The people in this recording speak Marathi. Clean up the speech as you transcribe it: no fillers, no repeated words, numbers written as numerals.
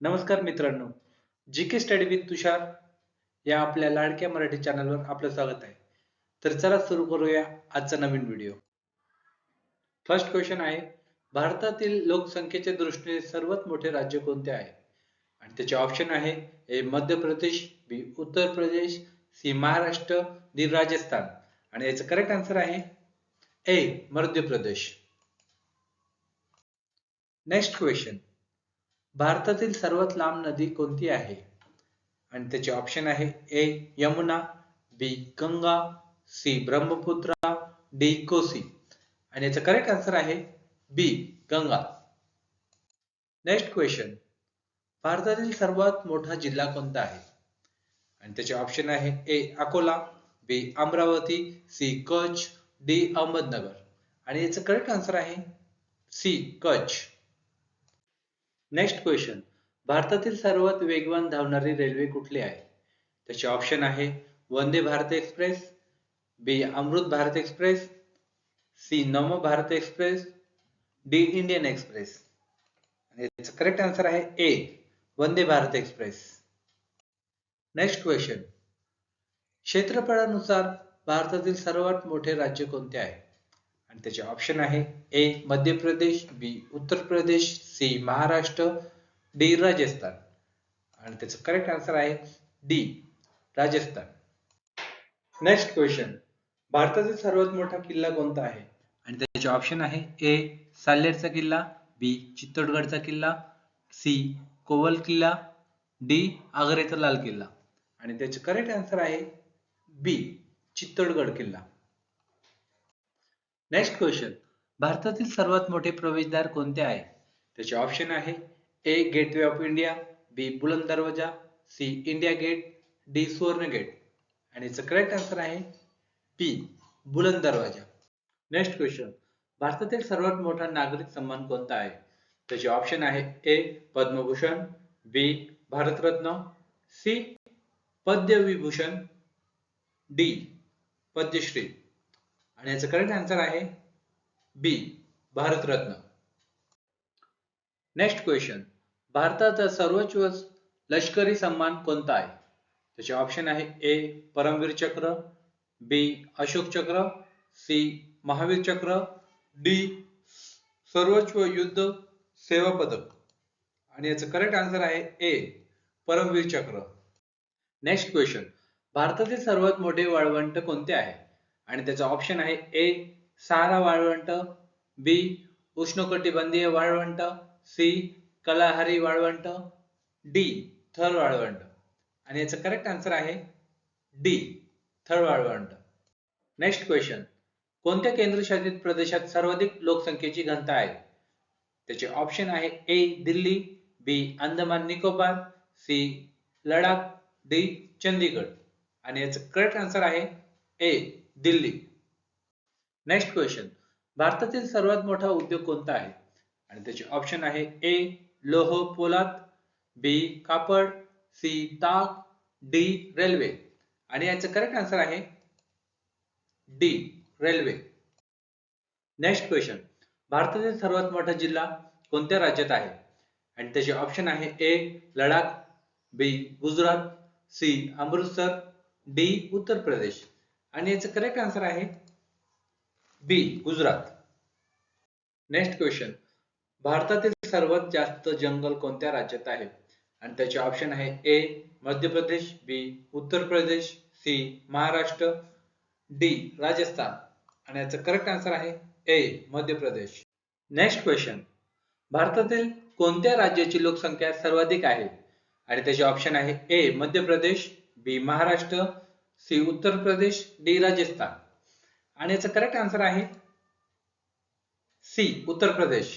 नमस्कार मित्रांनो, जी स्टडी विथ तुषार या आपल्या लाडक्या मराठी चॅनलवर आपलं स्वागत आहे. तर चला सुरू करूया आजचा नवीन व्हिडिओ. फर्स्ट क्वेश्चन आहे, भारतातील लोकसंख्येच्या दृष्टीने सर्वात मोठे राज्य कोणते आहे? आणि त्याचे ऑप्शन आहे ए मध्य प्रदेश, बी उत्तर प्रदेश, सी महाराष्ट्र, डी राजस्थान. आणि याचं करेक्ट आन्सर आहे ए मध्य प्रदेश. नेक्स्ट क्वेश्चन, भारतातील सर्वात लांब नदी कोणती आहे? आणि त्याचे ऑप्शन आहे ए यमुना, बी गंगा, सी ब्रह्मपुत्रा, डी कोसी. आणि याचा करेक्ट आन्सर आहे बी गंगा. नेक्स्ट क्वेश्चन, भारतातील सर्वात मोठा जिल्हा कोणता आहे? आणि त्याचे ऑप्शन आहे ए अकोला, बी अमरावती, सी कच्छ, डी अहमदनगर. आणि याचं करेक्ट आन्सर आहे सी कच्छ. नेक्स्ट क्वेश्चन, भारतातील सर्वात वेगवान धावणारी रेल्वे कुठली आहे? त्याचे ऑप्शन आहे Vande Bharat express, B Amrit Bharat express, C Namo Bharat express, D Indian express. आणि याचा करेक्ट आन्सर आहे A Vande Bharat express. Next question, क्षेत्रफळानुसार भारतातील सर्वात मोठे राज्य कोणते आहे? आणि त्याचे ऑप्शन आहे ए मध्य प्रदेश, बी उत्तर प्रदेश, सी महाराष्ट्र, डी राजस्थान. आणि त्याचं करेक्ट आन्सर आहे डी राजस्थान. नेक्स्ट क्वेश्चन, भारतातील सर्वात मोठा किल्ला कोणता आहे? आणि त्याचे ऑप्शन आहे ए साल्हेरचा किल्ला, बी चित्तोडगडचा किल्ला, सी कोवल किल्ला, डी आग्र्याचा लाल किल्ला. आणि त्याचे करेक्ट आन्सर आहे बी चित्तोडगड किल्ला. नेक्स्ट क्वेश्चन, भारतातील सर्वात मोठे प्रवेशद्वार कोणते आहे? त्याचे ऑप्शन आहे ए गेटवे ऑफ इंडिया, बी बुलंद दरवाजा, सी इंडिया गेट, डी सुवर्ण गेट. आणि याचं करेक्ट आन्सर आहे बी बुलंद दरवाजा. नेक्स्ट क्वेश्चन, भारतातील सर्वात मोठा नागरिक सन्मान कोणता आहे? त्याचे ऑप्शन आहे ए पद्मभूषण, बी भारतरत्न, सी पद्मविभूषण, डी पद्मश्री. आणि याचं करेक्ट आन्सर आहे बी भारतरत्न. नेक्स्ट क्वेश्चन, भारताचा सर्वोच्च लष्करी सन्मान कोणता आहे? त्याचे ऑप्शन आहे ए परमवीर चक्र, बी अशोक चक्र, सी महावीर चक्र, डी सर्वोच्च युद्ध सेवा पदक. आणि याचं करेक्ट आन्सर आहे ए परमवीर चक्र. नेक्स्ट क्वेश्चन, भारतातील सर्वात मोठे वाळवंट कोणते आहे? आणि त्याचा ऑप्शन आहे ए सहारा वाळवंट, बी उष्णकटिबंधीय वाळवंट, सी कलाहारी वाळवंट, डी थर वाळवंट. आणि याचं करेक्ट आन्सर आहे डी थर वाळवंट. नेक्स्ट क्वेश्चन, कोणत्या केंद्रशासित प्रदेशात सर्वाधिक लोकसंख्येची घनता आहे? त्याचे ऑप्शन आहे ए दिल्ली, बी अंदमान निकोबार, सी लडाख, डी चंदीगड. आणि याचं करेक्ट आन्सर आहे ए दिल्ली. नेक्स्ट क्वेश्चन, भारतातील सर्वात मोठा उद्योग कोणता आहे? आणि त्याचे ऑप्शन आहे ए लोह पोलाद, बी कापड, सी ताग, डी रेल्वे. आणि याचं करेक्ट आन्सर आहे डी रेल्वे. नेक्स्ट क्वेश्चन, भारतातील सर्वात मोठा जिल्हा कोणत्या राज्यात आहे? आणि त्याचे ऑप्शन आहे ए लडाख, बी गुजरात, सी अमृतसर, डी उत्तर प्रदेश. आणि याचं करेक्ट आन्सर आहे बी गुजरात. नेक्स्ट क्वेश्चन, भारतातील सर्वात जास्त जंगल कोणत्या राज्यात आहे? आणि त्याचे ऑप्शन आहे ए मध्य प्रदेश, बी उत्तर प्रदेश, सी महाराष्ट्र, डी राजस्थान. आणि याचं करेक्ट आन्सर आहे ए मध्य प्रदेश. नेक्स्ट क्वेश्चन, भारतातील कोणत्या राज्याची लोकसंख्या सर्वाधिक आहे? आणि त्याचे ऑप्शन आहे ए मध्य प्रदेश, बी महाराष्ट्र, सी उत्तर प्रदेश, डी राजस्थान. आणि याचं करेक्ट आन्सर आहे सी उत्तर प्रदेश.